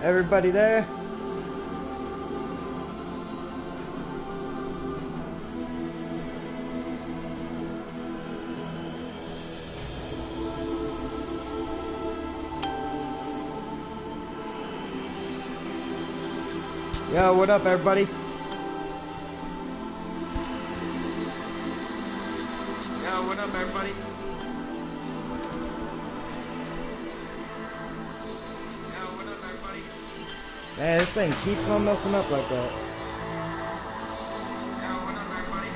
Everybody there? Yo, what up, everybody? Yo, what up, everybody? Yo, what up, everybody? Man, this thing keeps on messing up like that. Yo, what up, everybody?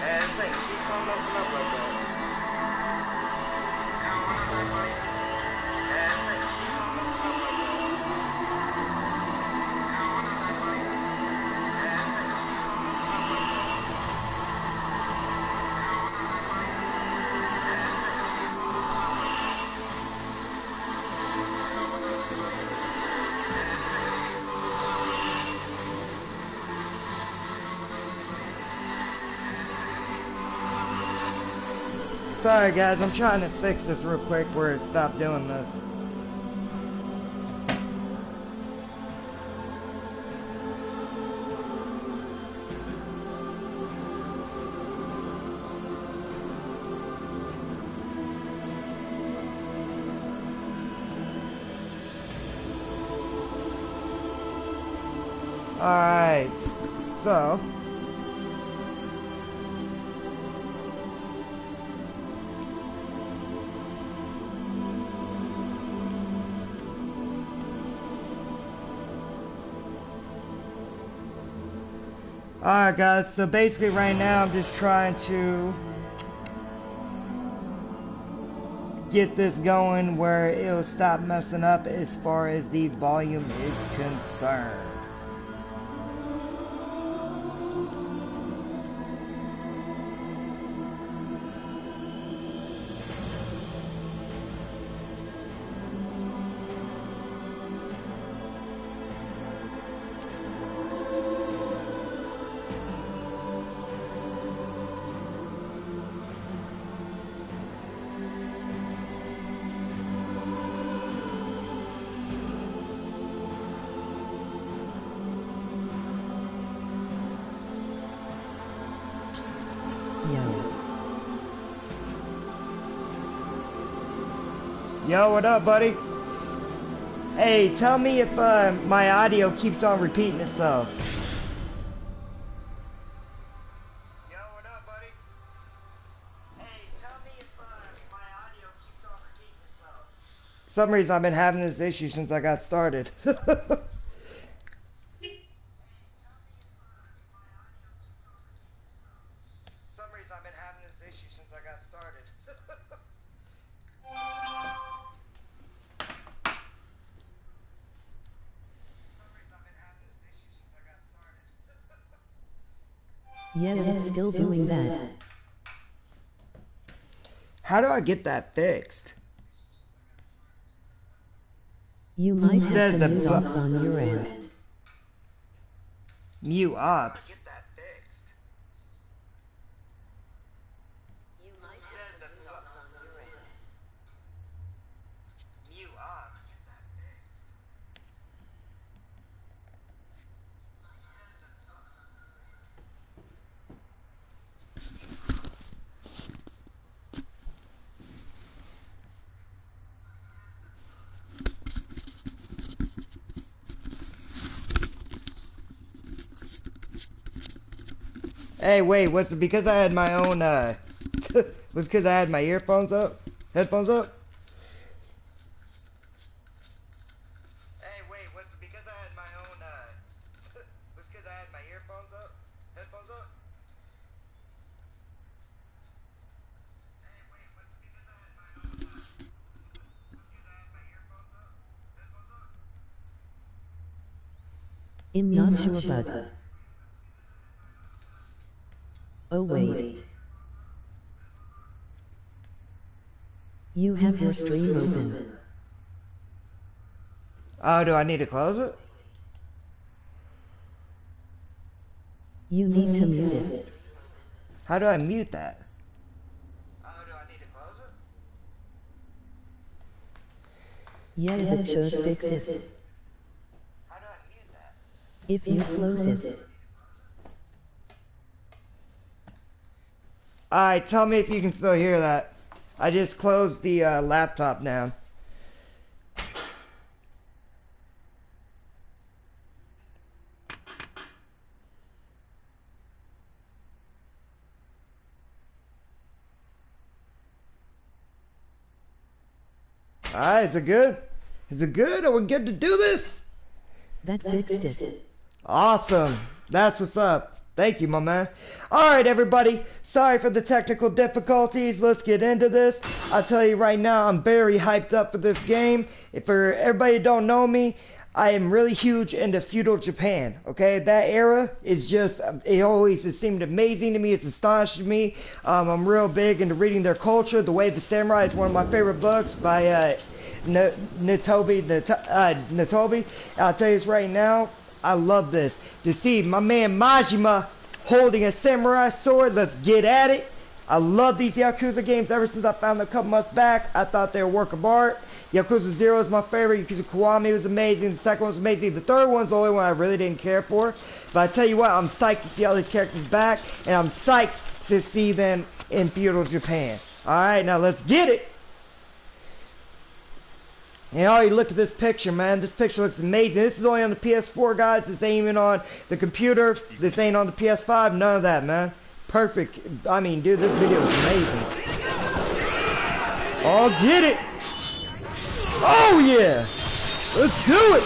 Man, this thing keeps on messing up like that. Yo, what up, everybody? Man, this thing keeps on messing up like that. Sorry guys, I'm trying to fix this real quick where it stopped doing this. Alright, so alright guys, so basically right now I'm just trying to get this going where it'll stop messing up as far as the volume is concerned. Yo, what up, buddy? Hey, tell me if my audio keeps on repeating itself. Yo, what up, buddy? Hey, tell me if my audio keeps on repeating itself. For some reason, I've been having this issue since I got started. Yeah, it's still doing that. How do I get that fixed? You might have to mute ops on your end. Mute ops? Hey, wait, what's it because I had my own, was because I had my earphones up? Headphones up? Hey, wait, what's it because I had my own, was because I had my earphones up? Headphones up? Hey, wait, what's it because I had my own, because I had my earphones up? Headphones up? I'm not sure, but... Oh wait. You have your stream open. Oh, do I need to close it? You need to mute it. How do I mute that? Oh, do I need to close it? Yeah, that should fix it. If you close it. Alright, tell me if you can still hear that. I just closed the laptop down. Alright, is it good? Is it good? Are we good to do this? That fixed it. Awesome. That's what's up. Thank you, my man. Alright, everybody. Sorry for the technical difficulties. Let's get into this. I'll tell you right now, I'm very hyped up for this game. If for everybody who don't know me, I am really huge into feudal Japan. Okay, that era is just, it seemed amazing to me. It's astonishing me. I'm real big into reading their culture. The Way of the Samurai is one of my favorite books by Natobi. I'll tell you this right now. I love this. To see my man Majima holding a samurai sword, let's get at it. I love these Yakuza games ever since I found them a couple months back. I thought they were a work of art. Yakuza 0 is my favorite. Yakuza Kiwami was amazing. The second one was amazing. The third one's the only one I really didn't care for. But I tell you what, I'm psyched to see all these characters back. And I'm psyched to see them in feudal Japan. Alright, now let's get it. And oh, you look at this picture, man. This picture looks amazing. This is only on the PS4, guys. This ain't even on the computer. This ain't on the PS5. None of that, man. Perfect. I mean, dude, this video is amazing. Oh, get it. Oh, yeah. Let's do it.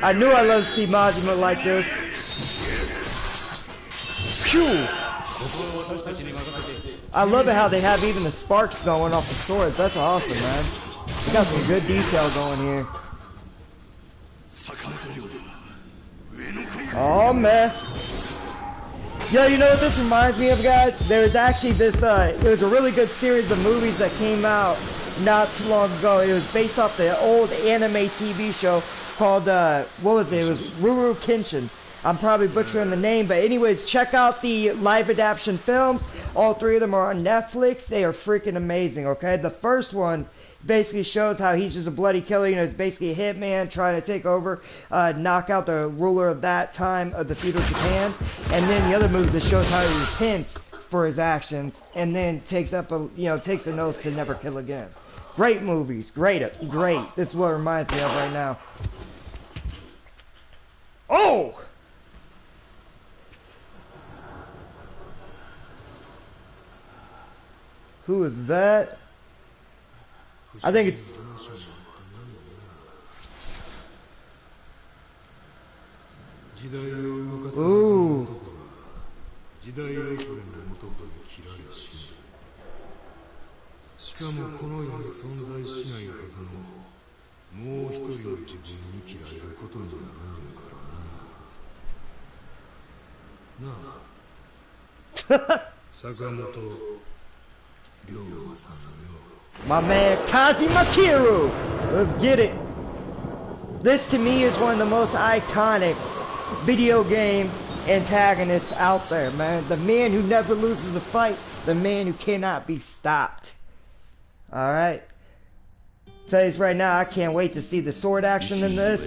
I knew I loved to see Majima like this. Phew. I love it how they have even the sparks going off the swords. That's awesome, man. They got some good detail going here. Oh, man. Yo, you know what this reminds me of, guys? There was actually this, it was a really good series of movies that came out not too long ago. It was based off the old anime TV show called, what was it? It was Ruru Kenshin. I'm probably butchering the name, but anyways, check out the live adaptation films. All three of them are on Netflix. They are freaking amazing, okay? The first one basically shows how he's just a bloody killer. You know, he's basically a hitman trying to take over, knock out the ruler of that time of the feudal Japan. And then the other movie that shows how he repents for his actions and then takes up a, you know, takes an oath to never kill again. Great movies. Great. This is what it reminds me of right now. Oh! Who is that? I think it's... Ooh. My man Kazuma Kiryu. Let's get it. This to me is one of the most iconic video game antagonists out there, man. The man who never loses a fight. The man who cannot be stopped. Alright. Tell you this right now, I can't wait to see the sword action in this.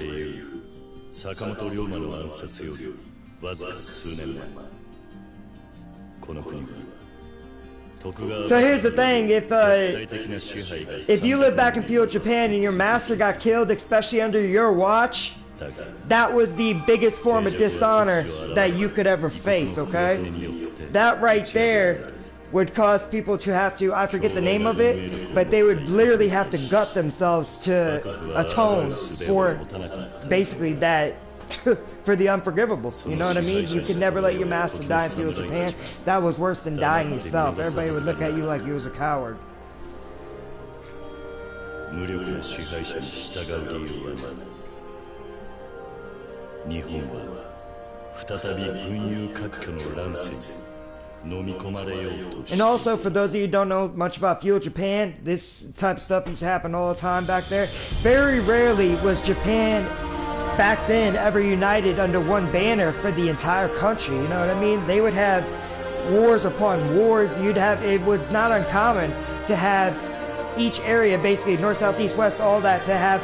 So here's the thing, if you live back in feudal Japan and your master got killed, especially under your watch, that was the biggest form of dishonor that you could ever face, okay? That right there would cause people to have to, I forget the name of it, but they would literally have to gut themselves to atone for basically that, for the unforgivable. You know what I mean? You could never let your master die in feudal Japan. That was worse than dying yourself. Everybody would look at you like you was a coward. And also, for those of you who don't know much about feudal Japan, this type of stuff used to happen all the time back there. Very rarely was Japan back then ever united under one banner for the entire country. You know what I mean? They would have wars upon wars. It was not uncommon to have each area, basically north, south, east, west, all that, to have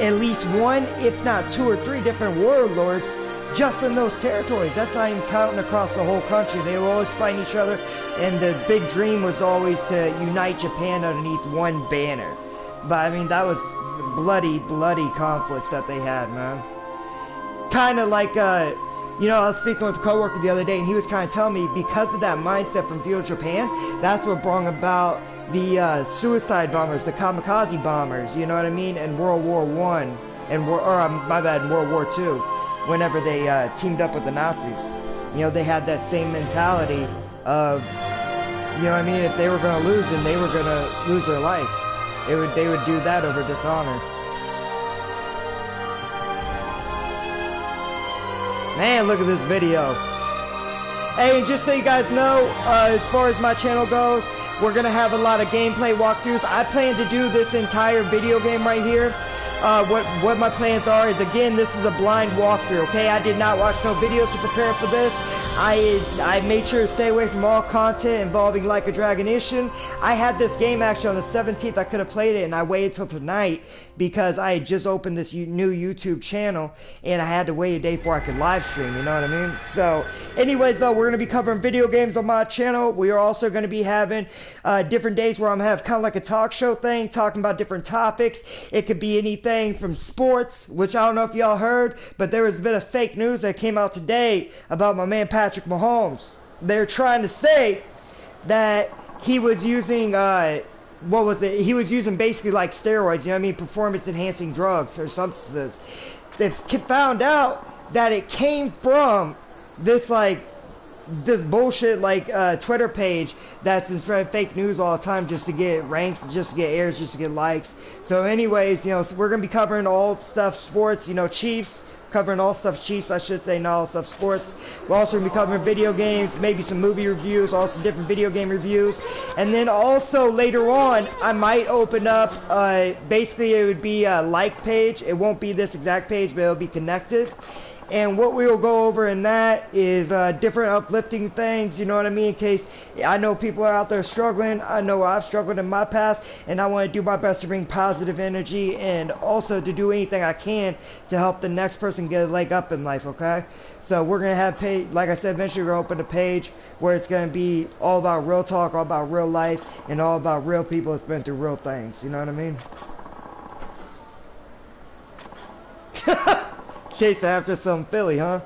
at least one, if not two or three different warlords just in those territories. That's not even counting across the whole country. They were always fighting each other, and the big dream was always to unite Japan underneath one banner. But I mean, that was bloody conflicts that they had, man. Kind of like, you know, I was speaking with a coworker the other day, and he was kind of telling me, because of that mindset from feudal Japan, that's what brought about the suicide bombers, the kamikaze bombers, you know what I mean, in World War I, and my bad, in World War II, whenever they teamed up with the Nazis. You know, they had that same mentality of, you know what I mean, if they were going to lose, then they were going to lose their life. They would do that over dishonor. Man, look at this video. Hey, and just so you guys know, as far as my channel goes, we're going to have a lot of gameplay walkthroughs. I plan to do this entire video game right here. What my plans are is, again, this is a blind walkthrough, okay? I did not watch no videos to prepare for this. I made sure to stay away from all content involving Like a Dragon Ishin. I had this game actually on the 17th. I could have played it, and I waited till tonight because I had just opened this new YouTube channel, and I had to wait a day before I could live stream, you know what I mean? So, anyways, though, we're going to be covering video games on my channel. We are also going to be having different days where I'm going to have kind of like a talk show thing, talking about different topics. It could be anything from sports, which I don't know if y'all heard, but there was a bit of fake news that came out today about my man Patrick Mahomes. They're trying to say that he was using, what was it? He was using basically like steroids, you know what I mean? Performance enhancing drugs or substances. They found out that it came from this bullshit Twitter page that's been spreading fake news all the time just to get ranks, just to get airs, just to get likes. So anyways, you know, so we're going to be covering all stuff sports, you know, Chiefs, covering all stuff Chiefs, I should say, not all stuff sports. We're also going to be covering video games, maybe some movie reviews, also different video game reviews. And then also later on, I might open up, basically it would be a like page. It won't be this exact page, but it'll be connected. And what we will go over in that is different uplifting things, you know what I mean, in case I know people are out there struggling. I know I've struggled in my past, and I want to do my best to bring positive energy and also to do anything I can to help the next person get a leg up in life, okay? So we're going to have, like I said, eventually we're going to open a page where it's going to be all about real talk, all about real life, and all about real people that's been through real things, you know what I mean? Chased after some Philly, huh?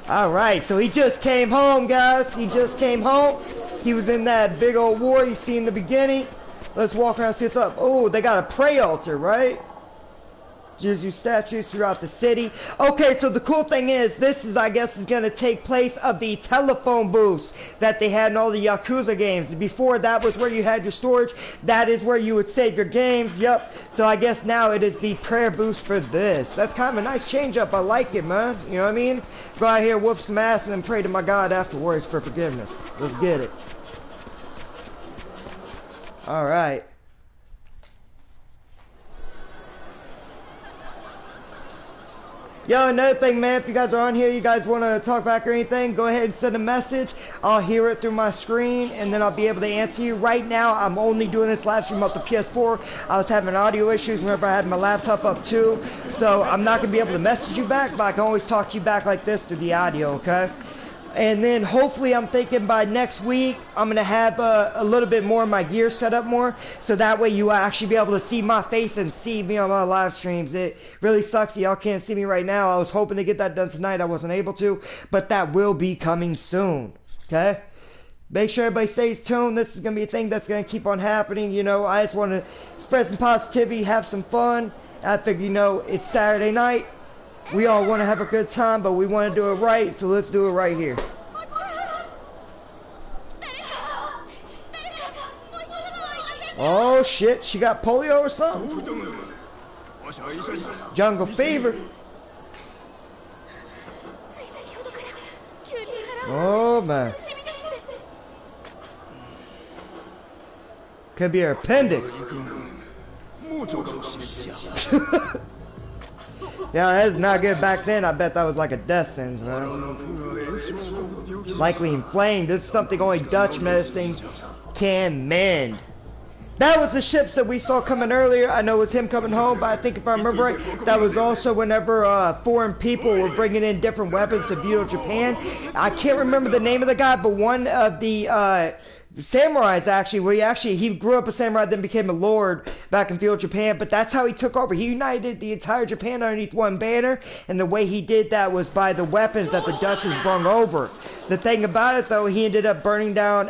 Alright, so he just came home, guys. He just came home. He was in that big old war you see in the beginning. Let's walk around and see what's up. Oh, they got a prayer altar, right? Jesu statues throughout the city. Okay, so the cool thing is, this is, I guess, is going to take place of the telephone booths that they had in all the Yakuza games. Before, that was where you had your storage. That is where you would save your games. Yep. So I guess now it is the prayer boost for this. That's kind of a nice change up. I like it, man. You know what I mean? Go out here, whoop some ass, and then pray to my God afterwards for forgiveness. Let's get it. All right. Yo, another thing, man, if you guys are on here, you guys want to talk back or anything, go ahead and send a message. I'll hear it through my screen, and then I'll be able to answer you. Right now, I'm only doing this live stream up the PS4. I was having audio issues whenever I had my laptop up, too. So I'm not going to be able to message you back, but I can always talk to you back like this through the audio, okay? And then hopefully I'm thinking by next week I'm going to have a little bit more of my gear set up more. So that way you will actually be able to see my face and see me on my live streams. It really sucks y'all can't see me right now. I was hoping to get that done tonight. I wasn't able to. But that will be coming soon. Okay? Make sure everybody stays tuned. This is going to be a thing that's going to keep on happening. You know, I just want to spread some positivity, have some fun. I figure, you know, it's Saturday night. We all want to have a good time, but we want to do it right, so let's do it right here. Oh shit, she got polio or something? Jungle fever. Oh man. Could be her appendix. Yeah, that's not good back then. I bet that was like a death sentence, man. Likely inflamed. This is something only Dutch medicine can mend. That was the ships that we saw coming earlier. I know it was him coming home, but I think if I remember right, that was also whenever foreign people were bringing in different weapons to feudal Japan. I can't remember the name of the guy, but one of the samurais actually, where he grew up a samurai, then became a lord back in feudal Japan, but that's how he took over. He united the entire Japan underneath one banner, and the way he did that was by the weapons that the Dutch has brung over. The thing about it, though, he ended up burning down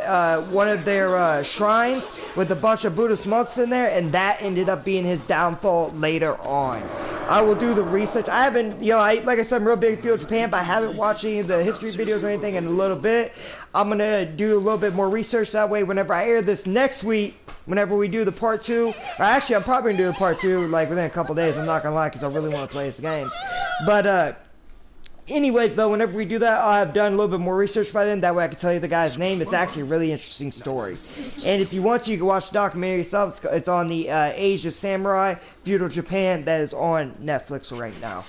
one of their shrines with a bunch of Buddhist monks in there, and that ended up being his downfall later on. I will do the research. I haven't, like I said, I'm real big feudal Japan, but I haven't watched any of the history videos or anything in a little bit. I'm going to do a little bit more research that way whenever I air this next week, whenever we do the part 2. Or actually, I'm probably going to do the part 2 like within a couple days. I'm not going to lie, because I really want to play this game. But, anyways, though, whenever we do that, I'll have done a little bit more research by then. That way I can tell you the guy's name. It's actually a really interesting story. And if you want to, you can watch the documentary yourself. It's on the Asia Samurai, Feudal Japan. That is on Netflix right now.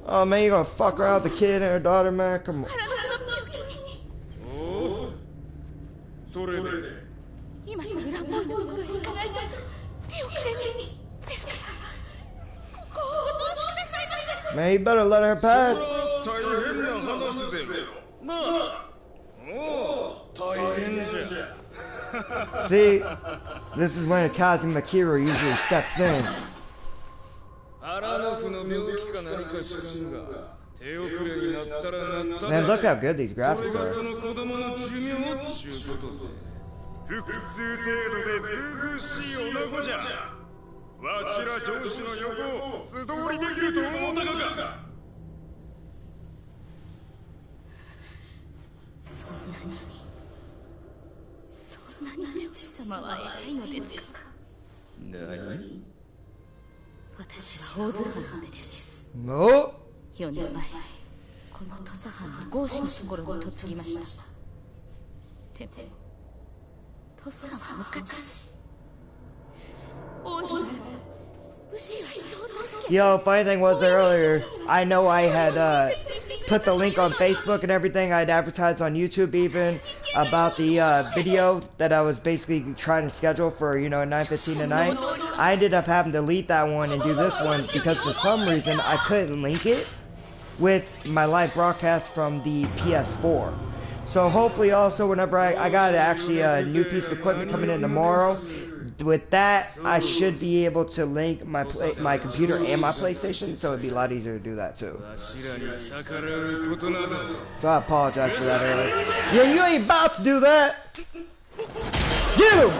Oh, man, you gonna fuck around with the kid and her daughter, man? Come on. Man, you better let her pass. See, this is when Kazuma Kira usually steps in. Man, look how good these graphics are. No. 4年前、この土佐藩の豪士のところに嫁ぎました。でも、土佐は昔、王子、武士は人を助け。 Yo, funny thing was earlier, I know I had put the link on Facebook and everything. I'd advertised on YouTube even about the video that I was basically trying to schedule for, 9:15 tonight. I ended up having to delete that one and do this one because for some reason I couldn't link it with my live broadcast from the PS4. So hopefully also whenever I got actually a new piece of equipment coming in tomorrow, with that I should be able to link my computer and my PlayStation, so it'd be a lot easier to do that too. So I apologize for that earlier. Yeah, you ain't about to do that. Get him!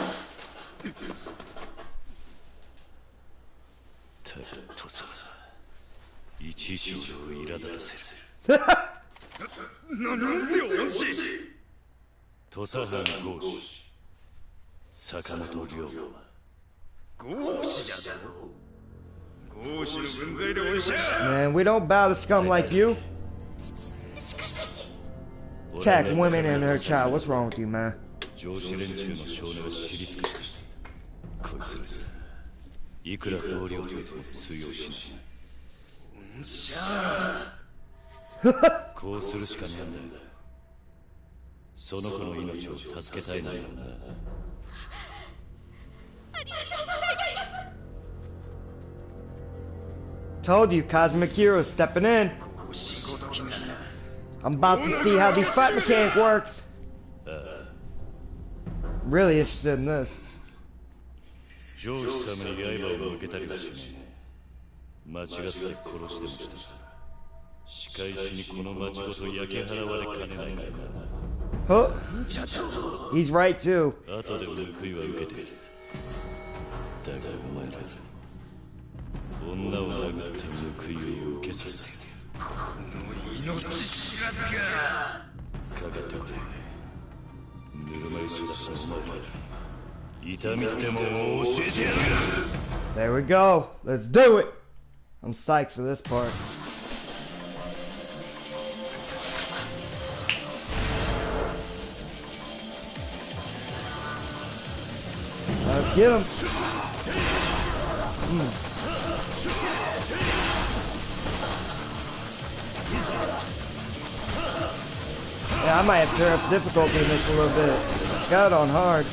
Man, we don't bow to scum like you. Attack women and her child. What's wrong with you, man? Told you, Kazuma Kiro's stepping in. I'm about to see how these fight mechanic works. Really interested in this. Huh? He's right too. There we go. Let's do it. I'm psyched for this part. Get him. Yeah, I might have to turn up difficulty in this a little bit. Got it on hard.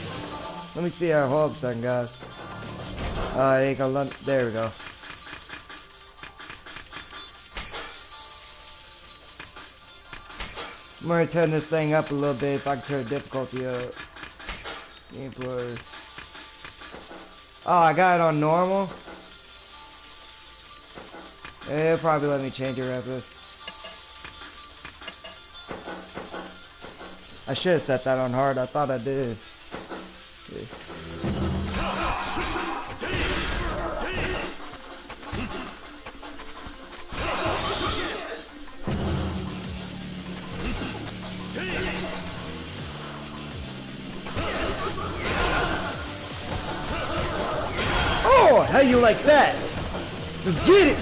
Let me see how hold up a second, guys. Ain't gonna let me, there we go. I'm gonna turn this thing up a little bit if I can turn difficulty up. Gameplay. Oh, I got it on normal. It'll probably let me change it after this. I should have set that on hard. I thought I did. Yeah. Oh, how you like that? Let's get it!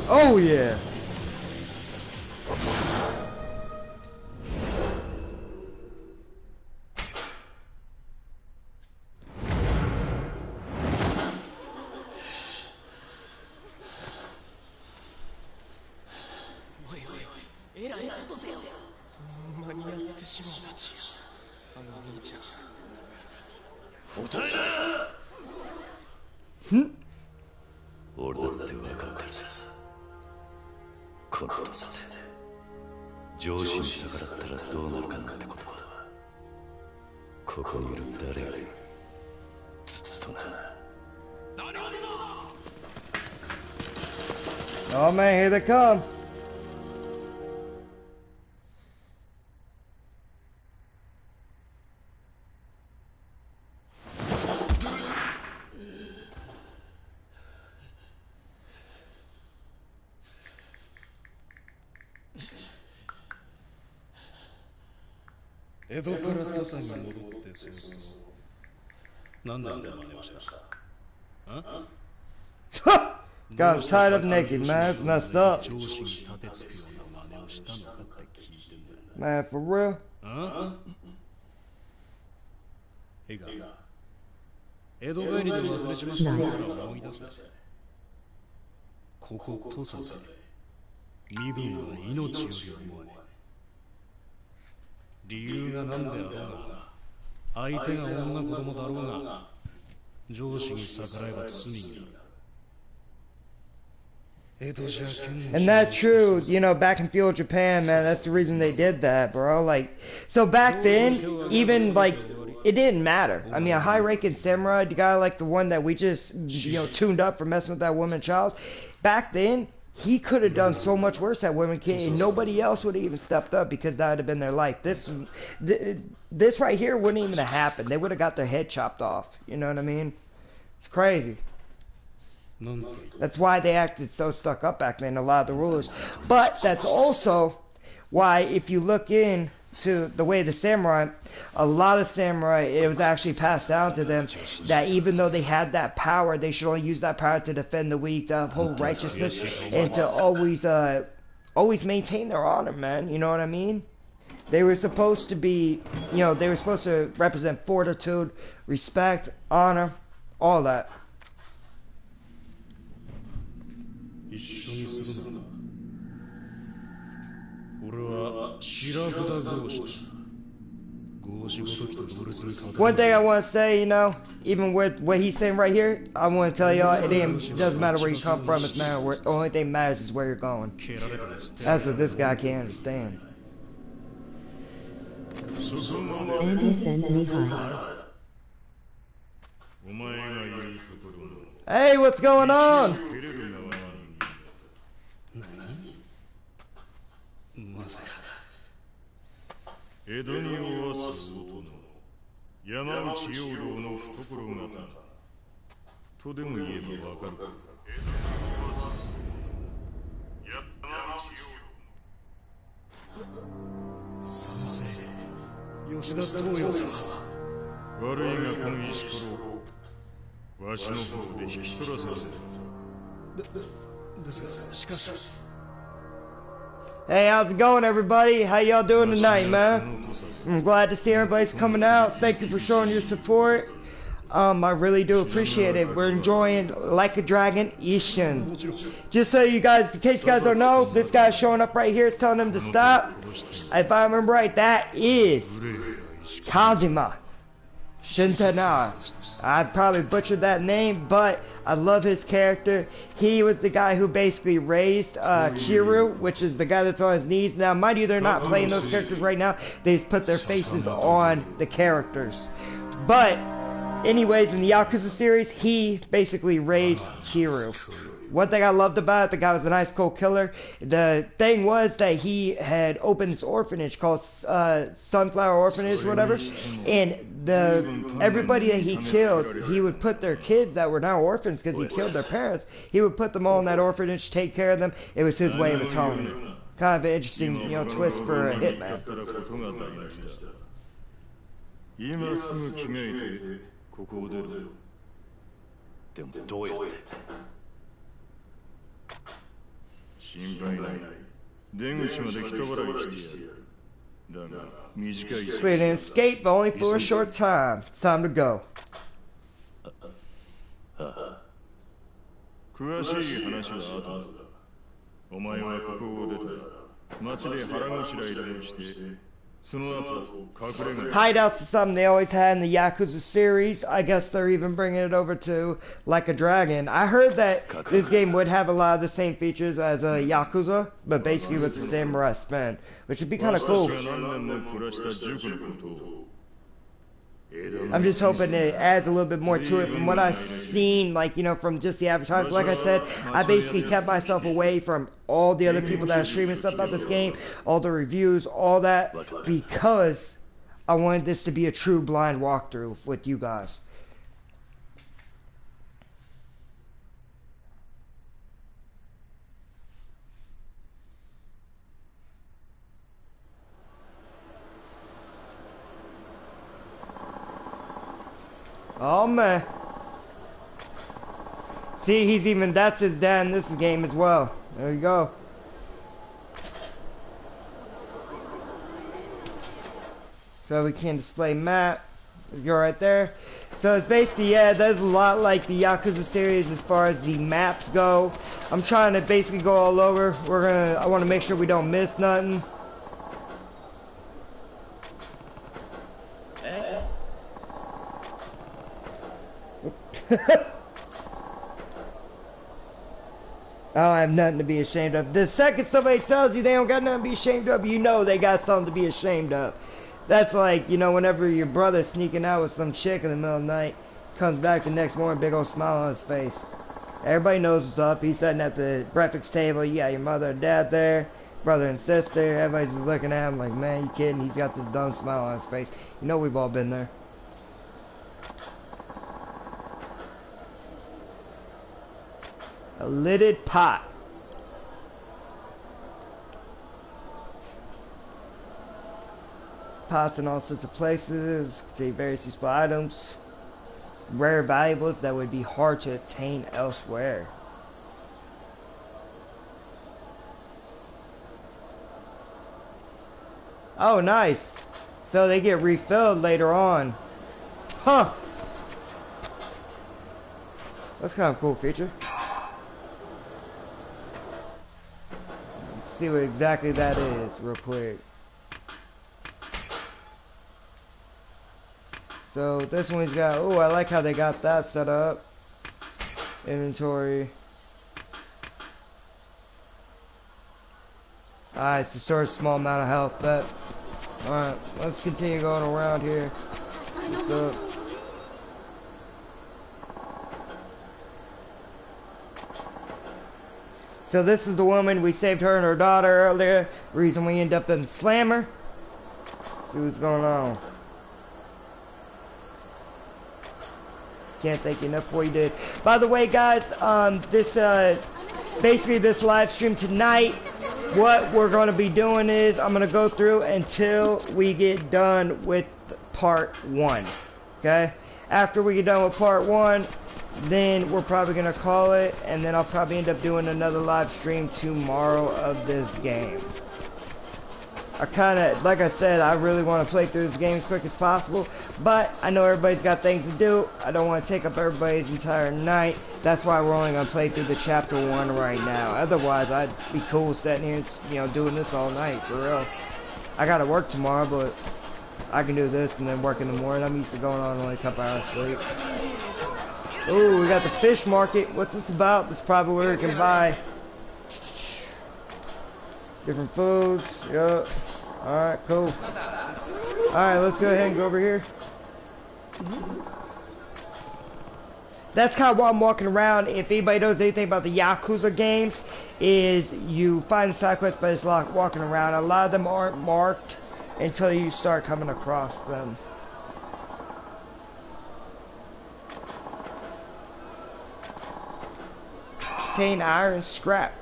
Oh yeah! Hmm? 俺だってわかるからさ。この土佐で上司に逆らったらどうなるかなんてことはここにいる誰よりずっとな。 Oh man, here they come. Got him tied up naked, man. That's messed up. Man, for real? And that's true, you know, back in feudal Japan, man, that's the reason they did that, bro. Like, so back then, even, like, it didn't matter. I mean, a high-ranking samurai, the guy like the one that we just, you know, tuned up for messing with that woman child, back then, he could have done so much worse that women kid, and nobody else would have even stepped up because that would have been their life. This right here wouldn't even have happened. They would have got their head chopped off. You know what I mean? It's crazy. That's why they acted so stuck up back then, a lot of the rulers. But that's also why, if you look into the way the samurai, a lot of samurai, it was actually passed down to them that even though they had that power, they should only use that power to defend the weak, to uphold righteousness, and to always maintain their honor, man. You know what I mean? They were supposed to be, you know, they were supposed to represent fortitude, respect, honor, all that. One thing I want to say, you know, even with what he's saying right here, I want to tell y'all, it doesn't matter where you come from, it's the only thing that matters is where you're going. That's what this guy can't understand. And he sent me hi. Hey, what's going on? Hey, how's it going, everybody? How y'all doing tonight, man? I'm glad to see everybody's coming out. Thank you for showing your support. I really do appreciate it. We're enjoying Like a Dragon Ishin. Just so you guys, in case you guys don't know, this guy's showing up right here is telling him to stop. If I remember right, that is Kazuma Shintana. I probably butchered that name, but I love his character. He was the guy who basically raised Kiru, which is the guy that's on his knees. Now, mind you, they're not playing those characters right now. They just put their faces on the characters. But anyways, in the Yakuza series, he basically raised Kiru. One thing I loved about it, the guy was a nice cold killer. The thing was that he had opened this orphanage called Sunflower Orphanage, whatever. And everybody that he killed, he would put their kids that were now orphans because he killed their parents. He would put them all in that orphanage, take care of them. It was his way of atoning. Kind of an interesting, twist for a hitman. 今すぐ着替えてここを出ろ。でもどうやって？心配ない。出口まで来た払いしてやる。だが短い。We didn't escape, but only for a short time. It's time to go. 詳しい話は後だ。お前はここを出たら町で腹ごしらえでもして。Hideouts is something they always had in the Yakuza series. I guess they're even bringing it over to Like a Dragon. I heard that this game would have a lot of the same features as a Yakuza, but basically with the samurai spin, which would be kind of cool. I'm just hoping it adds a little bit more to it from what I've seen, from just the advertisements. Like I said, I basically kept myself away from all the other people that are streaming stuff about this game, all the reviews, all that, because I wanted this to be a true blind walkthrough with you guys. Oh man. See, that's his dad in this game as well. There you go. So we can display map. Let's go right there. So it's basically, yeah, there's a lot like the Yakuza series as far as the maps go. I'm trying to basically go all over. I want to make sure we don't miss nothing. I don't have nothing to be ashamed of. The second somebody tells you they don't got nothing to be ashamed of, you know they got something to be ashamed of. That's like, whenever your brother's sneaking out with some chick in the middle of the night, comes back the next morning, big old smile on his face. Everybody knows what's up. He's sitting at the breakfast table. You got your mother and dad there, brother and sister. Everybody's just looking at him like, man, you kidding? He's got this dumb smile on his face. You know we've all been there. A lidded pot. Pots in all sorts of places, contain various useful items, rare valuables that would be hard to obtain elsewhere. Oh, nice. So they get refilled later on. Huh. That's kind of a cool feature. Let's see what exactly that is real quick. So this one's got, oh, I like how they got that set up. Inventory. Alright, so sort of small amount of health, but alright, let's continue going around here. So this is the woman, we saved her and her daughter earlier. Reason we end up in the slammer. Let's see what's going on. Can't thank you enough for what you did. By the way, guys, basically this live stream tonight, what we're going to be doing is I'm going to go through until we get done with part 1. Okay? After we get done with part 1, then we're probably going to call it, and then I'll probably end up doing another live stream tomorrow of this game. I kind of, like I said, I really want to play through this game as quick as possible, but I know everybody's got things to do. I don't want to take up everybody's entire night. That's why we're only going to play through the chapter 1 right now. Otherwise, I'd be cool sitting here and, you know, doing this all night, for real. I got to work tomorrow, but I can do this and then work in the morning. I'm used to going on only a couple hours sleep. Ooh, we got the fish market. What's this about? This is probably where we can buy different foods. Yup. Alright, cool. Alright, let's go ahead and go over here. That's kind of why I'm walking around. If anybody knows anything about the Yakuza games, is you find the side quests by just walking around. A lot of them aren't marked until you start coming across them. Obtain iron scrap.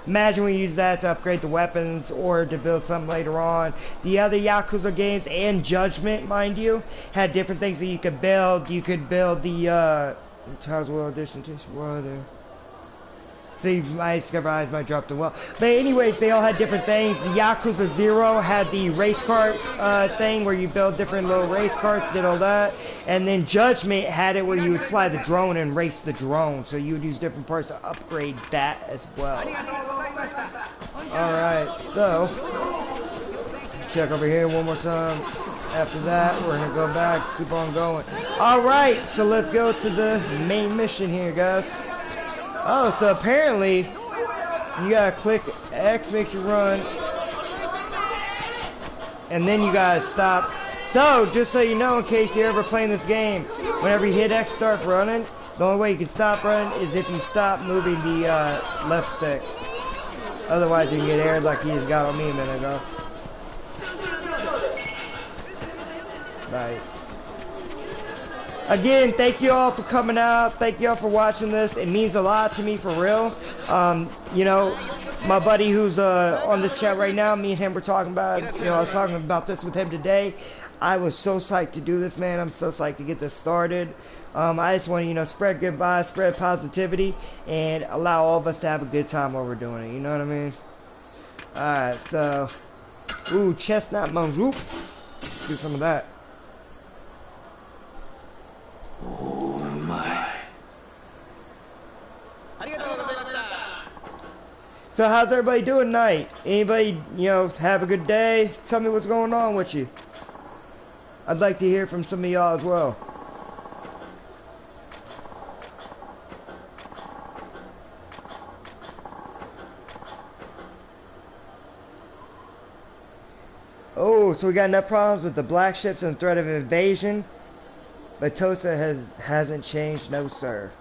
Imagine we use that to upgrade the weapons or to build something later on. The other Yakuza games and Judgment, mind you, had different things that you could build. You could build the Tiles Well Edition. So you might discover eyes might drop the well. But anyways, they all had different things. The Yakuza 0 had the race car thing where you build different little race cars, did all that. And then Judgment had it where you would fly the drone and race the drone. So you would use different parts to upgrade that as well. Alright, so check over here one more time. After that, we're going to go back, keep on going. Alright, so let's go to the main mission here, guys. Oh, so apparently you gotta click X makes you run, and then you gotta stop. So, just so you know, in case you're ever playing this game, whenever you hit X start running, the only way you can stop running is if you stop moving the left stick. Otherwise, you can get aired like you just got on me a minute ago. Nice. Again, thank you all for coming out. Thank you all for watching this. It means a lot to me, for real. You know, my buddy who's on this chat right now, me and him were talking about, you know, I was talking about this with him today. I was so psyched to do this, man. I'm so psyched to get this started. I just want to, you know, spread good vibes, spread positivity, and allow all of us to have a good time while we're doing it. You know what I mean? Alright, so, ooh, chestnut manjoop. Do some of that. Oh my. So how's everybody doing tonight? Anybody, you know, have a good day? Tell me what's going on with you. I'd like to hear from some of y'all as well. Oh, so we got enough problems with the black ships and threat of invasion. But Tosa hasn't changed, no sir.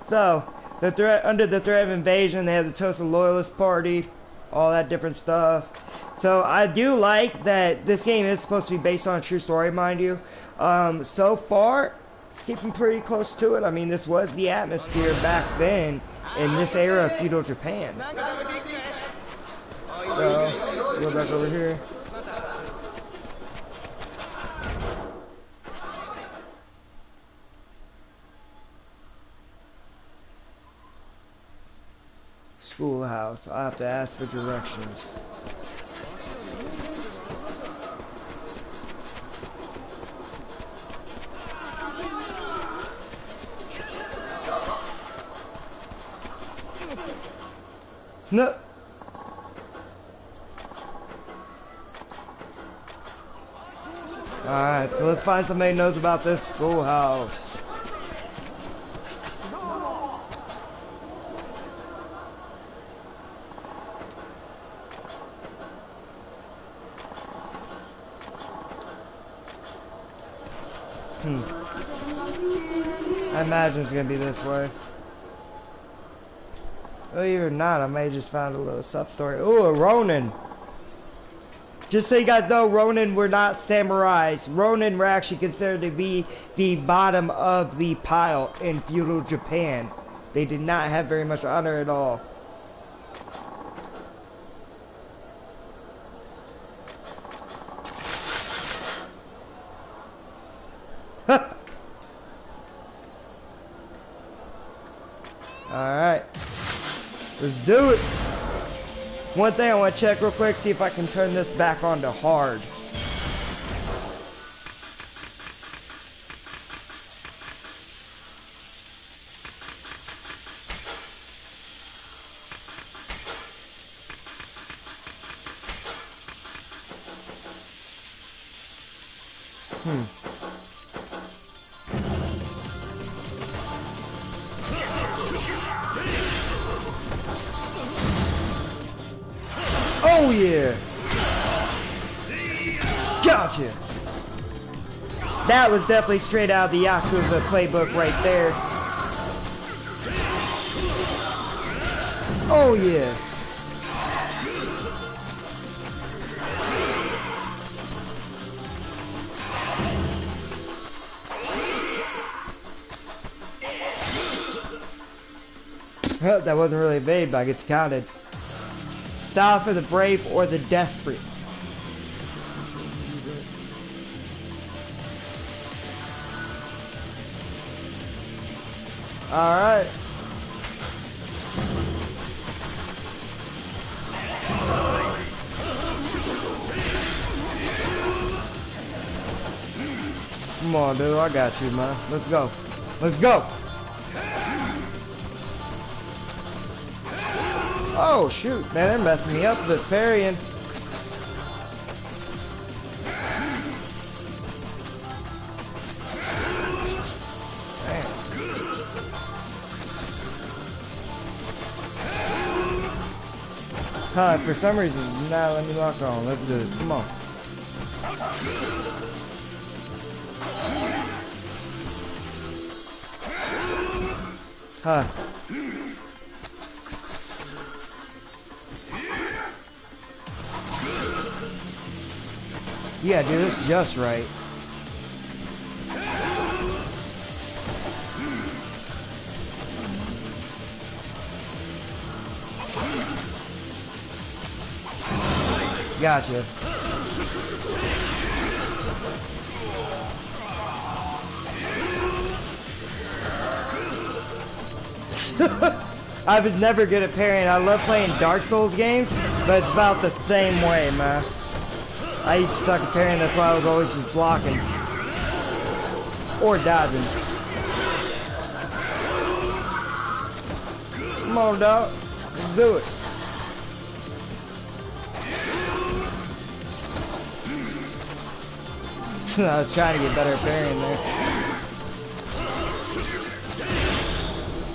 So, under the threat of invasion, they have the Tosa Loyalist Party, all that different stuff. So I do like that this game is supposed to be based on a true story, mind you. So far, it's keeping pretty close to it. I mean, this was the atmosphere back then in this era of feudal Japan. So, go back over here. Schoolhouse. I have to ask for directions. No. Alright, so let's find somebody who knows about this schoolhouse. I imagine it's gonna be this way. Oh, even not, I may have just found a little sub-story. Ooh, a Ronin. Just so you guys know, Ronin were not samurais. Ronin were actually considered to be the bottom of the pile in feudal Japan. They did not have very much honor at all. Let's do it. One thing I want to check real quick, see if I can turn this back onto hard. Oh yeah! Gotcha! That was definitely straight out of the Yakuza playbook right there. Oh yeah! Well, that wasn't really evade, but I guess counted. Style for the brave or the desperate. Alright. Come on, dude. I got you, man. Let's go. Let's go. Oh, shoot. Man, they're messing me up with this parrying. Huh, for some reason, nah, let me lock on. Let's do this. Come on. Huh. Yeah, dude, this is just right. Gotcha. I was never good at parrying. I love playing Dark Souls games, but it's about the same way, man. I used to suck at parrying, that's why I was always just blocking. Or dodging. Come on, dog. Let's do it. I was trying to get better at parrying there.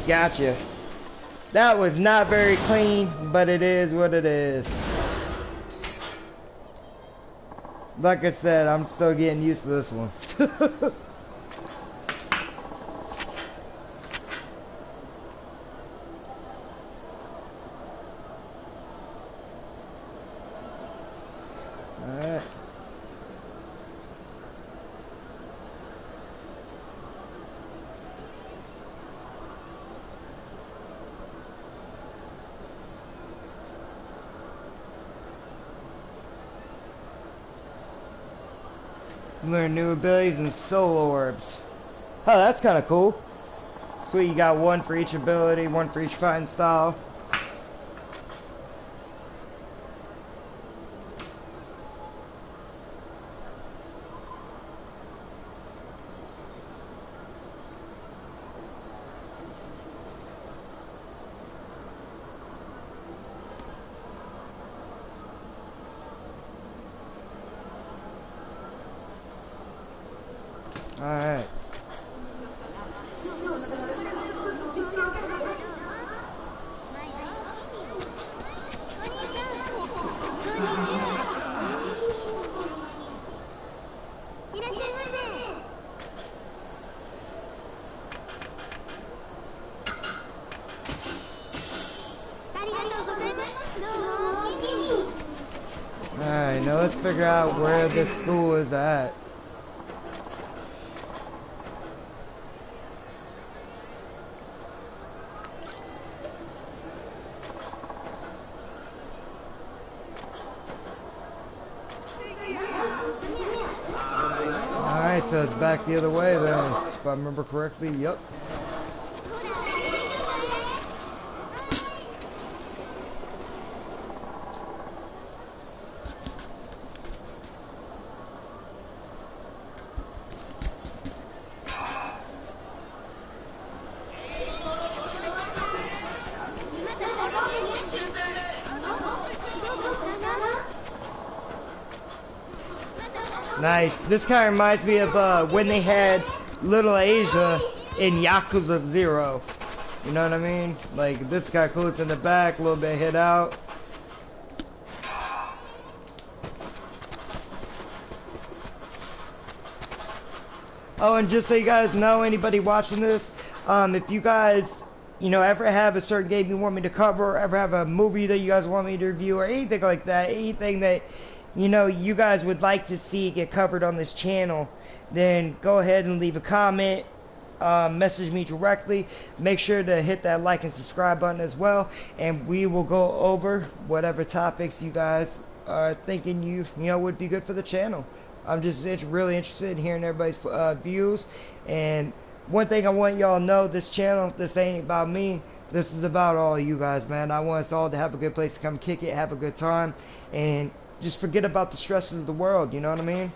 Gotcha. That was not very clean, but it is what it is. Like I said, I'm still getting used to this one. Alright. Learn new abilities and soul orbs. Oh, that's kind of cool. Sweet, you got one for each ability, one for each fighting style. Alright. Alright, now let's figure out where this school is at. Alright, so it's back the other way then, if I remember correctly. Yep. Nice. This kind of reminds me of when they had Little Asia in Yakuza 0. You know what I mean? Like, this guy coats in the back, a little bit hit out. Oh, and just so you guys know, anybody watching this, if you guys, you know, ever have a certain game you want me to cover, ever have a movie that you guys want me to review, or anything like that, anything that, you know, you guys would like to see get covered on this channel, then go ahead and leave a comment, message me directly. Make sure to hit that like and subscribe button as well, and we will go over whatever topics you guys are thinking you know would be good for the channel. I'm just really interested in hearing everybody's views. And one thing I want y'all to know, this channel, this ain't about me. This is about all you guys, man. I want us all to have a good place to come kick it, have a good time, and just forget about the stresses of the world, you know what I mean?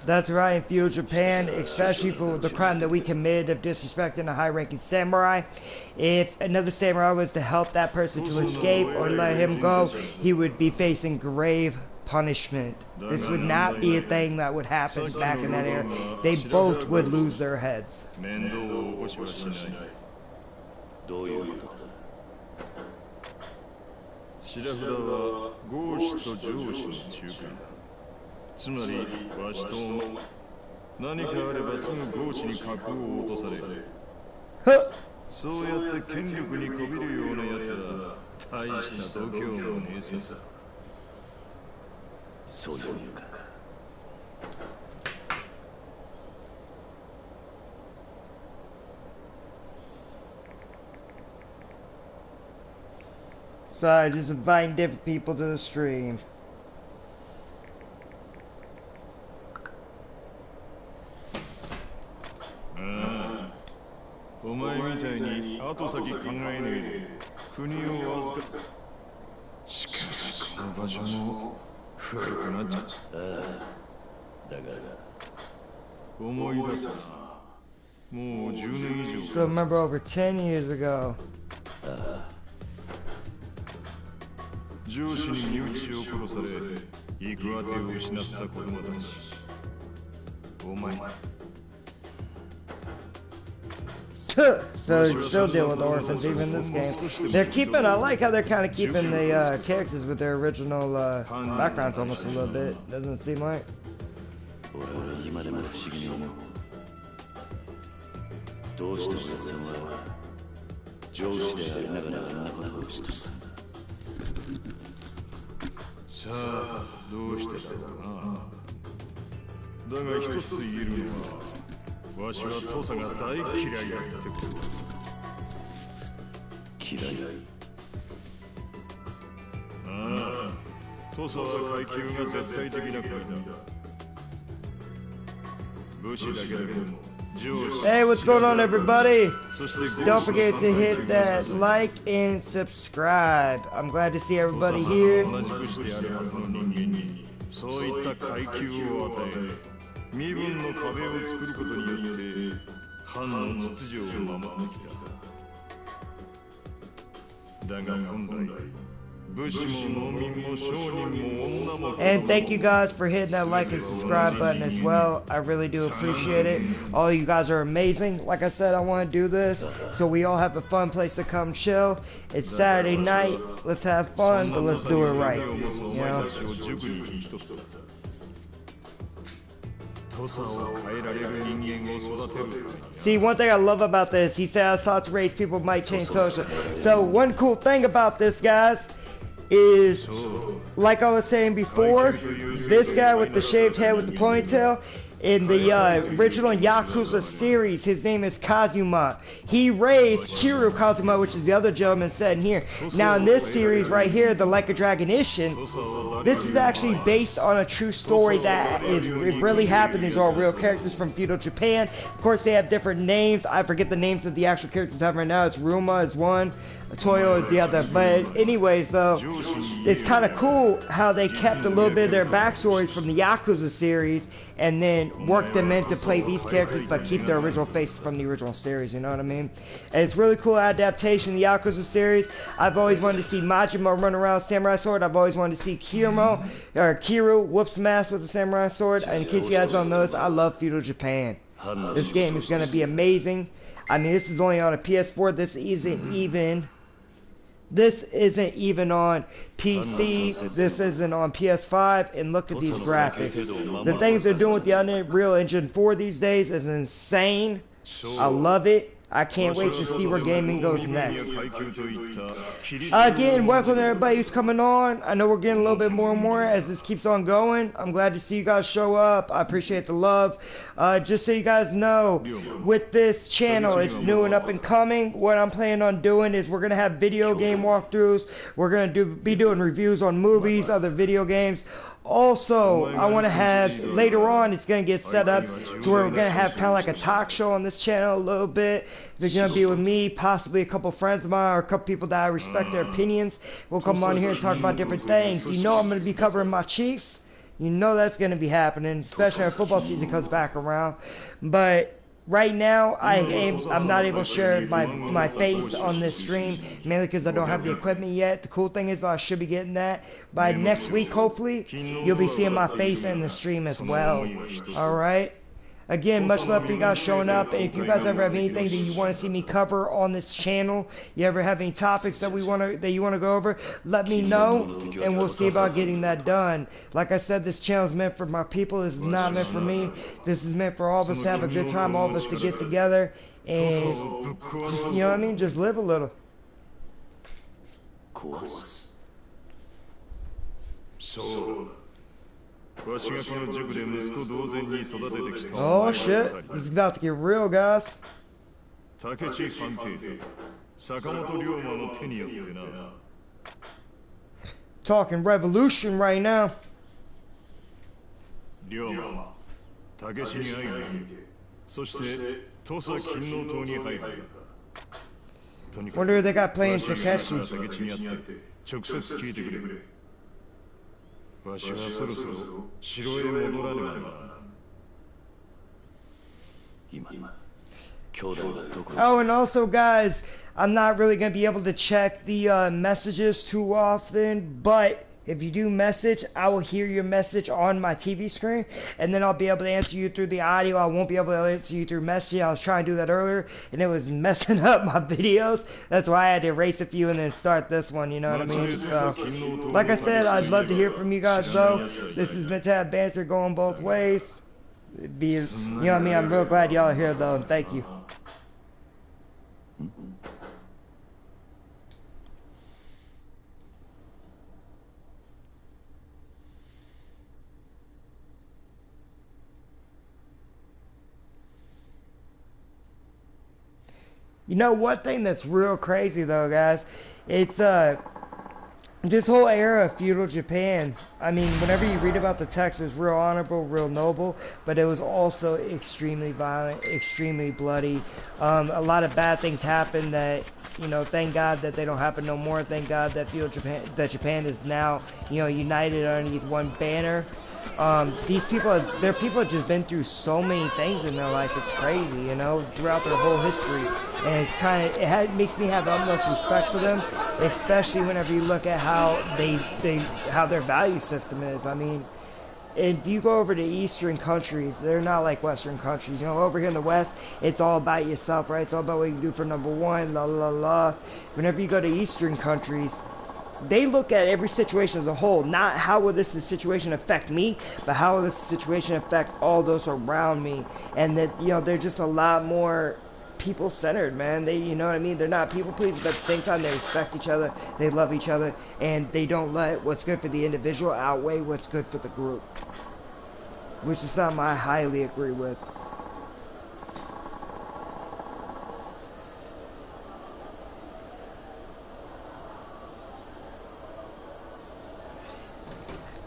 That's right, in feudal Japan, especially for the crime that we committed of disrespecting a high-ranking samurai. If another samurai was to help that person to escape or let him go, he would be facing grave punishment. This would not be a thing that would happen back in that era. They both would lose their heads. Sorry, just inviting different people to the stream. So remember over 10 years ago. So you're still dealing with orphans even in this game. They're keeping, I like how they're kind of keeping the characters with their original backgrounds almost a little bit. Doesn't it seem like? Hey, what's going on, everybody? Don't forget to hit that like and subscribe. I'm glad to see everybody here. そういった階級を与え、身分の壁を作ることによって藩の秩序を守ってきた。だが本来、武士も農民も商人も女も。And thank you guys for hitting that like and subscribe button as well. I really do appreciate it. All you guys are amazing. Like I said, I want to do this so we all have a fun place to come chill. It's Saturday night. Let's have fun, but let's do it right. You know? See, one thing I love about this, he said I thought to raise people might change social. So one cool thing about this, guys, is, like I was saying before, this guy with the shaved head with the ponytail, in the original Yakuza series, his name is Kazuma. He raised Kiryu Kazuma, which is the other gentleman said in here. Now in this series right here, the Like a Dragon Ishin, this is actually based on a true story that it really happened. These are all real characters from feudal Japan. Of course, they have different names. I forget the names of the actual characters I have right now. It's Ruma is one, Toyo is the other. But anyways, though, it's kind of cool how they kept a little bit of their backstories from the Yakuza series and then work them in to play these characters but keep their original faces from the original series, you know what I mean? And it's really cool adaptation of the Yakuza series. I've always wanted to see Majima run around with a samurai sword. I've always wanted to see Kiryu whoop some ass with a samurai sword. And in case you guys don't know this, I love feudal Japan. This game is going to be amazing. I mean, this is only on a PS4. This isn't even on PC. This isn't on PS5. And look at these graphics. The things they're doing with the Unreal Engine 4 these days is insane. I love it. I can't wait to see where gaming goes next. Again, welcome to everybody who's coming on. I know we're getting a little bit more and more as this keeps on going. I'm glad to see you guys show up. I appreciate the love. Just so you guys know, with this channel, it's new and up and coming. What I'm planning on doing is we're going to have video game walkthroughs. We're going to be doing reviews on movies, other video games. Also, I want to have, later on, it's going to get set up to where we're going to have kind of like a talk show on this channel a little bit. They're going to be with me, possibly a couple friends of mine, or a couple people that I respect their opinions. We'll come on here and talk about different things. You know I'm going to be covering my Chiefs. You know that's going to be happening, especially when football season comes back around. But right now, I'm not able to share my face on this stream, mainly because I don't have the equipment yet. The cool thing is I should be getting that. By next week, hopefully, you'll be seeing my face in the stream as well. Alright? Again, much love for you guys showing up. And if you guys ever have anything that you want to see me cover on this channel, you ever have any topics that you want to go over, let me know, and we'll see about getting that done. Like I said, this channel is meant for my people. This is not meant for me. This is meant for all of us to have a good time, all of us to get together, and just, you know what I mean? Just live a little. Oh shit, this is about to get real, guys. Talking revolution right now. Wonder who they got playing Takeshi. わしはそろそろ城へ戻らねばならん。今、兄弟はどこ？ Oh, and also, guys, I'm not really going to be able to check the messages too often, but if you do message, I will hear your message on my TV screen, and then I'll be able to answer you through the audio. I won't be able to answer you through messaging. I was trying to do that earlier, and it was messing up my videos. That's why I had to erase a few and then start this one, you know what I mean? So, like I said, I'd love to hear from you guys, though. This is meant to have banter going both ways. You know what I mean? I'm real glad y'all are here, though, and thank you. You know, one thing that's real crazy though, guys, it's this whole era of feudal Japan, I mean, whenever you read about the text, it was real honorable, real noble, but it was also extremely violent, extremely bloody. A lot of bad things happened that, you know, thank God that they don't happen no more. Thank God that feudal Japan, that Japan is now, you know, united underneath one banner. These people, their people have just been through so many things in their life. It's crazy, you know, throughout their whole history, and it's kind of makes me have the utmost respect for them, especially whenever you look at how how their value system is. I mean, if you go over to Eastern countries, they're not like Western countries. You know, over here in the West, it's all about yourself, right? It's all about what you can do for number one, la la la. Whenever you go to Eastern countries, they look at every situation as a whole, not how will this situation affect me, but how will this situation affect all those around me. And that, you know, they're just a lot more people-centered, man. They, you know what I mean? They're not people-pleasers, but at the same time, they respect each other, they love each other, and they don't let what's good for the individual outweigh what's good for the group. Which is something I highly agree with.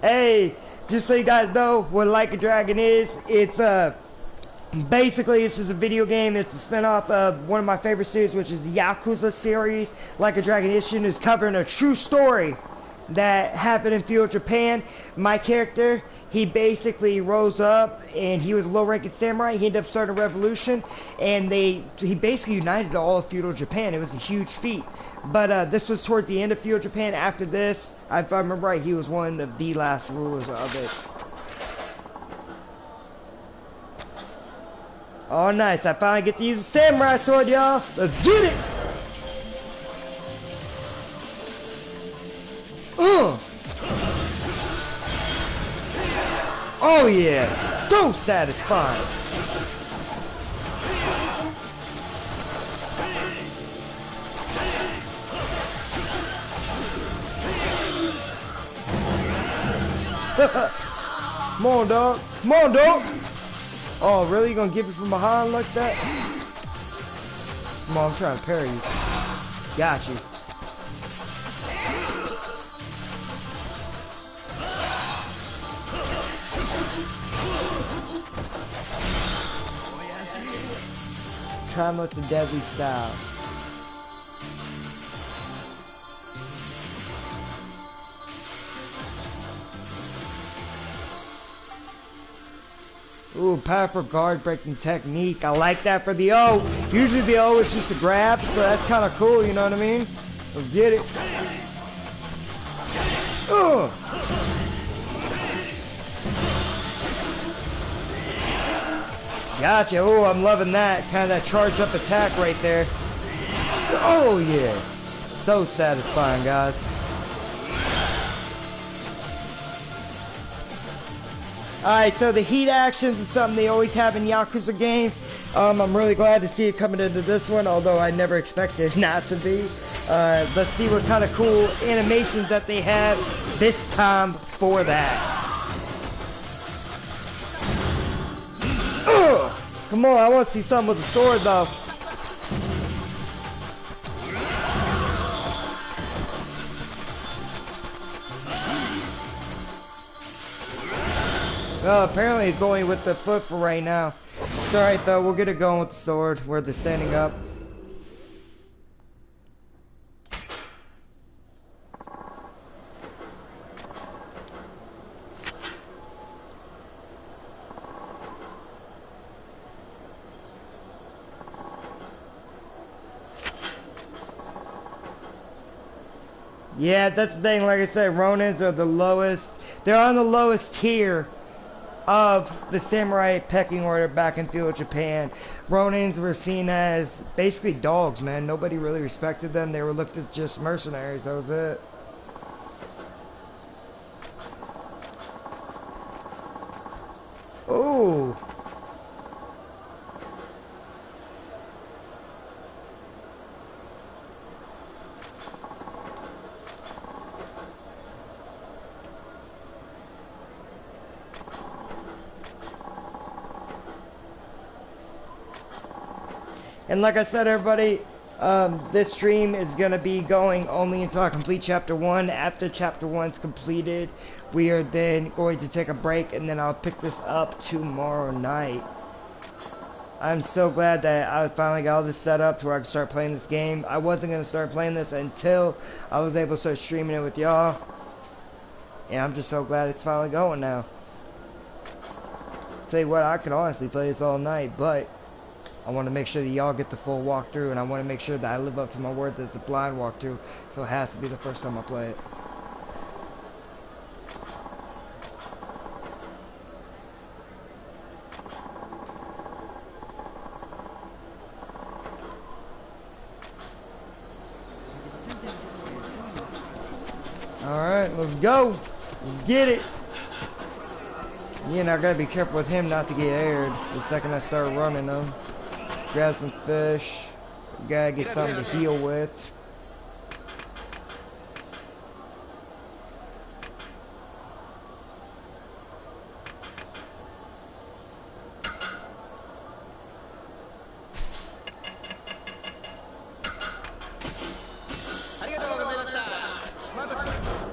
Hey, just so you guys know what Like a Dragon is, it's basically this is a video game. It's a spin-off of one of my favorite series, which is the Yakuza series. Like a Dragon Ishin is covering a true story that happened in feudal Japan. My character, he basically rose up and he was a low-ranking samurai. He ended up starting a revolution, and he basically united all of feudal Japan. It was a huge feat. But this was towards the end of feudal Japan. After this, if I remember right, he was one of the last rulers of it. Oh, nice. I finally get to use a samurai sword, y'all. Let's get it! Oh, yeah. So satisfying. Come on, dog. Come on, dog. Oh, really? You gonna give it from behind like that? Come on, I'm trying to parry you. Got you. Timeless and deadly style. Ooh, powerful guard breaking technique. I like that for the O. Usually the O is just a grab, so that's kind of cool, you know what I mean? Let's get it. Ugh. Gotcha. Oh, I'm loving that. Kind of that charged up attack right there. Oh, yeah. So satisfying, guys. Alright, so the heat actions is something they always have in Yakuza games. I'm really glad to see it coming into this one, although I never expected it not to be. Let's see what kind of cool animations that they have this time for that. Ugh! Come on, I want to see something with a sword though. Oh, apparently he's going with the foot for right now. It's alright though, we'll get it going with the sword where they're standing up. Yeah, that's the thing, like I said, Ronins are the lowest, they're on the lowest tier of the samurai pecking order back in feudal Japan. Ronins were seen as basically dogs, man. Nobody really respected them. They were looked at just mercenaries. That was it. Ooh. And like I said, everybody, This stream is gonna be going only until I complete chapter 1. After chapter 1's completed, we are then going to take a break, and then I'll pick this up tomorrow night. I'm so glad that I finally got all this set up to where I can start playing this game. I wasn't gonna start playing this until I was able to start streaming it with y'all. And I'm just so glad it's finally going now. Tell you what, I could honestly play this all night, but I want to make sure that y'all get the full walkthrough, and I want to make sure that I live up to my word that it's a blind walkthrough, so it has to be the first time I play it. Alright, let's go. Let's get it. Yeah, and I gotta be careful with him not to get aired the second I start running them. Grab some fish. Gotta get something to heal with.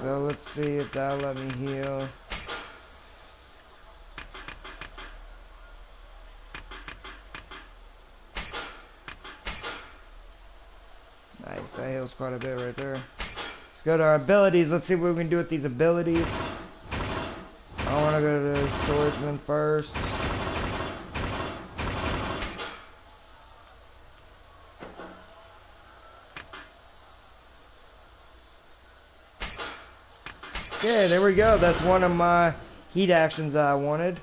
So let's see if that'll let me heal. Nice, that heals quite a bit right there. Let's go to our abilities. Let's see what we can do with these abilities. I want to go to the swordsman first. Yeah, there we go. That's one of my heat actions that I wanted.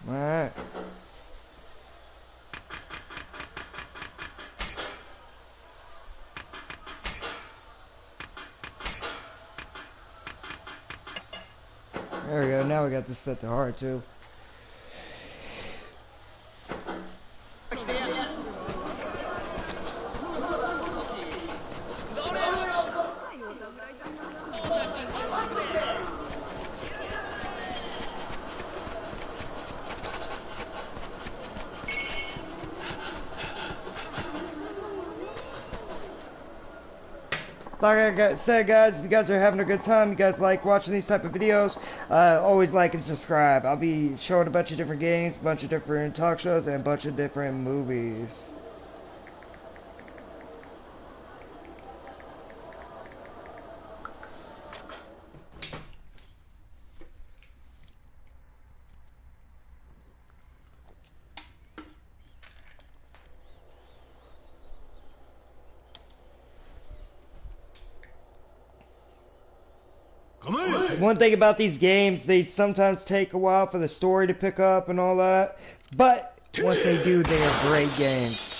Alright. There we go, now we got this set to hard too. Like I said, guys, if you guys are having a good time, you guys like watching these type of videos, always like and subscribe. I'll be showing a bunch of different games, a bunch of different talk shows, and a bunch of different movies. One thing about these games, they sometimes take a while for the story to pick up and all that, but once they do, they are great games.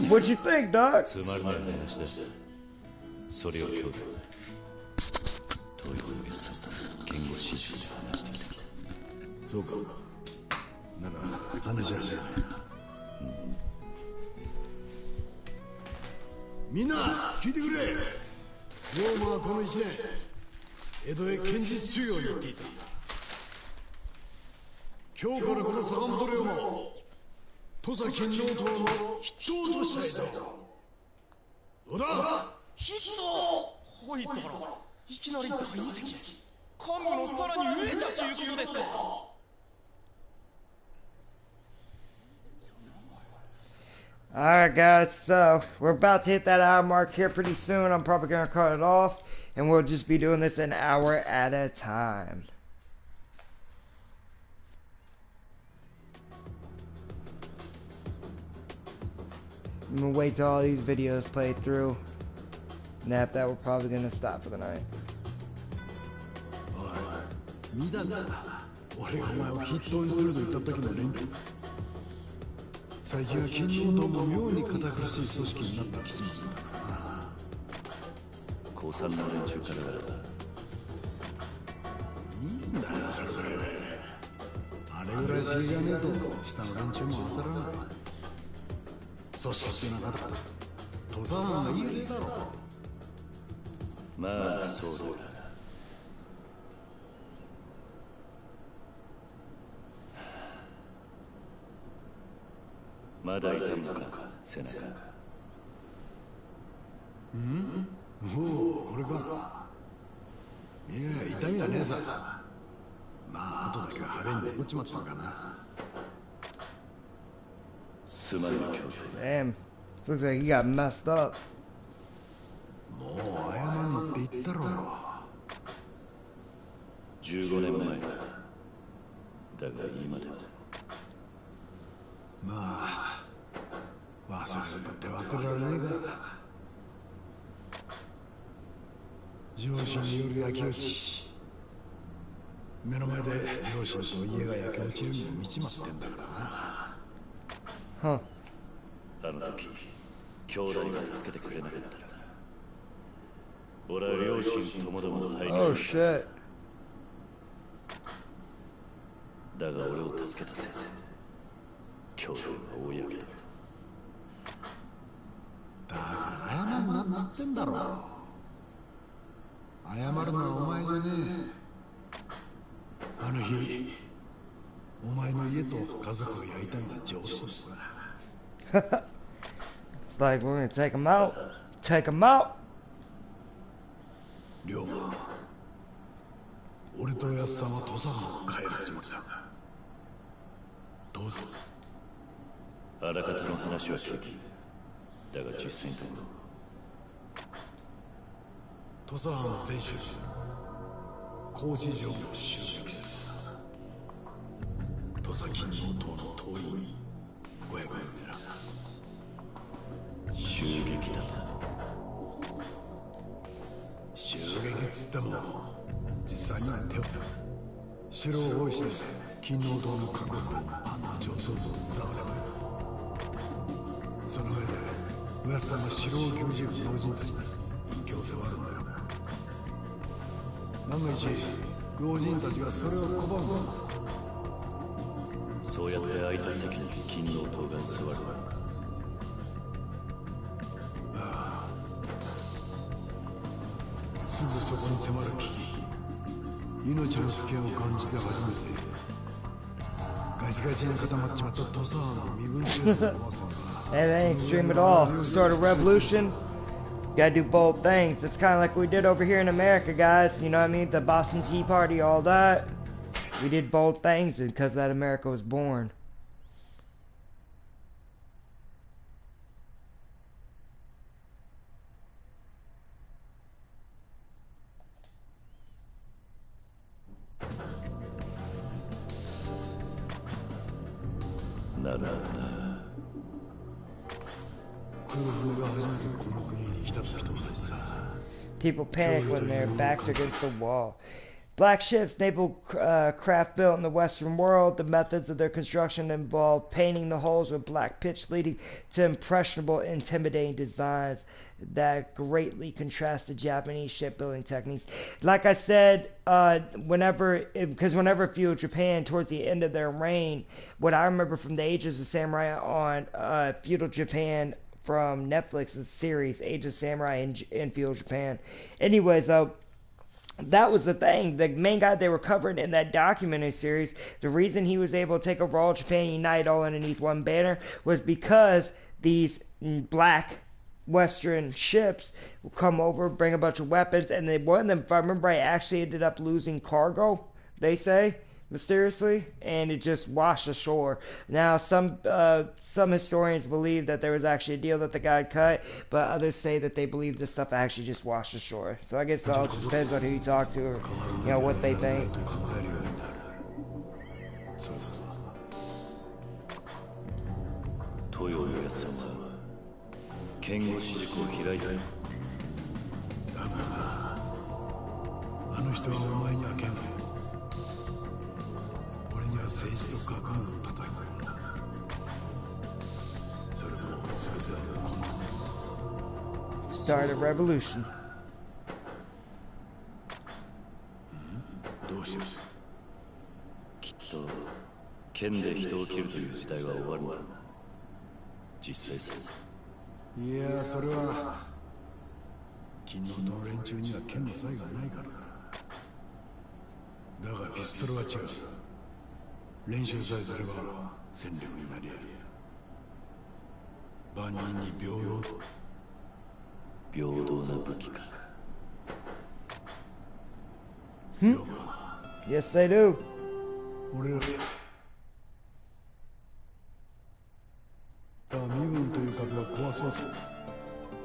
What'd you think, Doc? 戸田ヒット入ったからいきなり大理石神のさらに上じゃちゅうことですか。Alright guys, so we're about to hit that hour mark here pretty soon. I'm probably going to cut it off, and we'll just be doing this an hour at a time. I'm going to wait till all these videos play through, and after that we're probably going to stop for the night. 見たんだ。俺がお前を筆頭にすると言った時の連中。最近は金能党も妙に堅苦しい組織になった気がするんだからな。降参の連中からいいんだよそれぐらい。あれぐらい知りがねえと下の連中も焦らない。組織ってなかったら登山班がいいだろう。まあそうだ。まだ痛むのか背中。おお、これか。いや痛みはねえさ。まあ後だけは派手に残っちまったのかな。すまん兄弟。 Damn, looks like he got messed up. もう謝んのって言ったろ。15年前だ。だが今ではまあ忘れるって忘れられねえか。上司による焼き討ち、目の前で両親と家が焼け落ちるに見ちまってんだからな。Huh. あの時兄弟が助けてくれなかったら俺は両親ともども廃 Oh 棄する。 shit. だが俺を助けたせいで兄弟が大やけど。だから謝んなっつってんだろ。謝るのはお前じゃねえ。あの日お前の家と家族を焼いたんだ上司だ。It's like we're gonna take him out. Take him out. 龍馬、俺とやっさんは土佐藩を帰るつもりだ。どうぞ。あらかたの話は聞き、だが実際にどう土佐藩の天守高知城を襲撃するさ。土佐金能党の党員500名でな。襲撃だな。襲撃っつっても実際には手を城を包囲して金能党の確保が案の定そうと伝わればよ。その上でおやっさんが城を牛耳る老人たちに隠居を迫るんだよ。万が一老人たちがそれを拒むの。そうやって空いた席に金能党が座る。すぐそこに迫る危機、命の危険を感じて初めてガチガチに固まっちまった土佐藩の身分制度を壊すんだ。 Hey, that ain't extreme at all. Start a revolution. Gotta do bold things. It's kind of like we did over here in America, guys. You know what I mean? The Boston Tea Party, all that. We did bold things because that America was born. People panic when their backs are against the wall. Black ships, naval craft built in the Western world. The methods of their construction involve painting the hulls with black pitch, leading to impressionable, intimidating designs that greatly contrast the Japanese shipbuilding techniques. Like I said, whenever feudal Japan, towards the end of their reign, what I remember from the Ages of Samurai on feudal Japan from Netflix's series, Age of Samurai in feudal Japan. Anyways, that was the thing. The main guy they were covering in that documentary series, the reason he was able to take over all Japan, unite all underneath one banner, was because these black Western ships will come over, bring a bunch of weapons, and then one of them, if I remember right, actually ended up losing cargo, they say, mysteriously, and it just washed ashore. Now, some historians believe that there was actually a deal that the guy cut, but others say that they believe this stuff actually just washed ashore. So I guess it all depends on who you talk to, or what they think. 東洋のやつらは剣護士塾を開いたよ。だがな、あの人はお前には剣を、俺には政治と学問を叩き込んだ。それも全てこの Start a revolution. どうしてきっと剣で人を切るという時代は終わるんだろう。実際さ。いや、それは金の党の連中には剣の才がないからだ。だがピストルは違う。練習さえすれば戦力になりやる。万人に平等な武器か。Yes, they do. 俺ら身分という壁を壊そうと。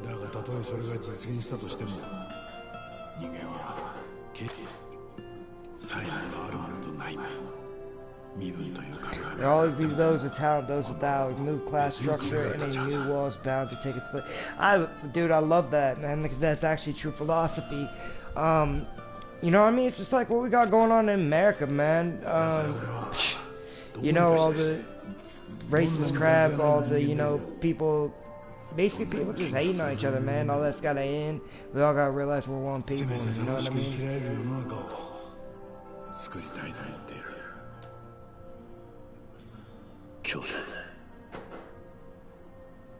だがたとえそれが実現したとしても、人間は才能があるものとないもの。身分という壁が。There always be those with talent, those without. Remove class structure, and a new wall is bound to take its place. Dude, I love that, man. Because that's actually true philosophy. You know what I mean? It's just like what we got going on in America, man. You know, all the racist crap, all the, people, basically people just hating on each other, man. All that's gotta end. We all gotta realize we're one people, you know what I mean?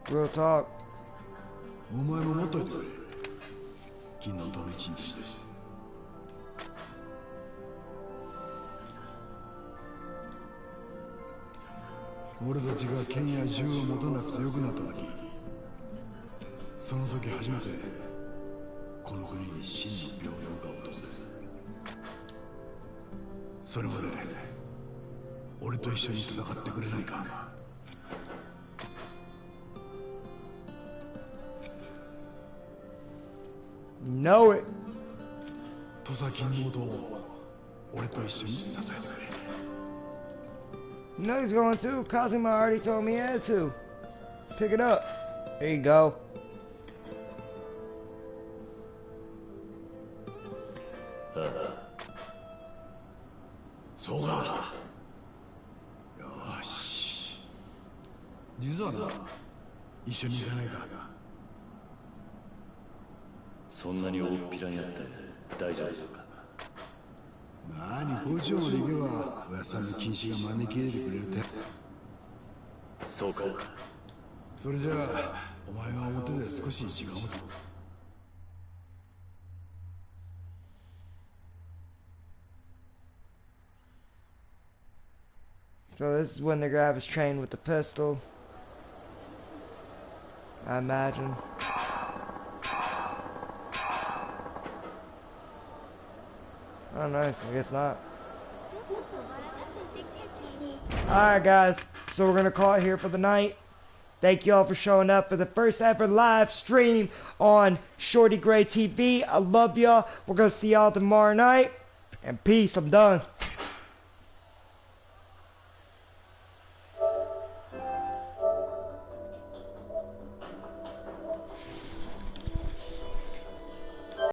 Real talk. お前も持っといてくれ。金の党の一員として。俺たちが剣や銃を持たなくてよくなった時、その時初めてこの国に真の平等が訪れる。それまで俺と一緒に戦ってくれないか。Know it. 土佐金のことを俺と一緒に支えてくれ。You know he's going to. Kazuma already told me he had to. Pick it up. There you go. Soよし。実はな、一緒に行かないか。そんなに大っぴらになって大丈夫か。何、校長まで行けばおやっさんの禁止が招き入れてくれるって。そうか。それじゃあお前が表で少し時間を取る。So this is when they grab his train with the pistol, I imagine. Oh, nice. I guess not. Alright, guys. So we're going to call it here for the night. Thank you all for showing up for the first ever live stream on Shorty Gray TV. I love y'all. We're going to see y'all tomorrow night. And peace. I'm done.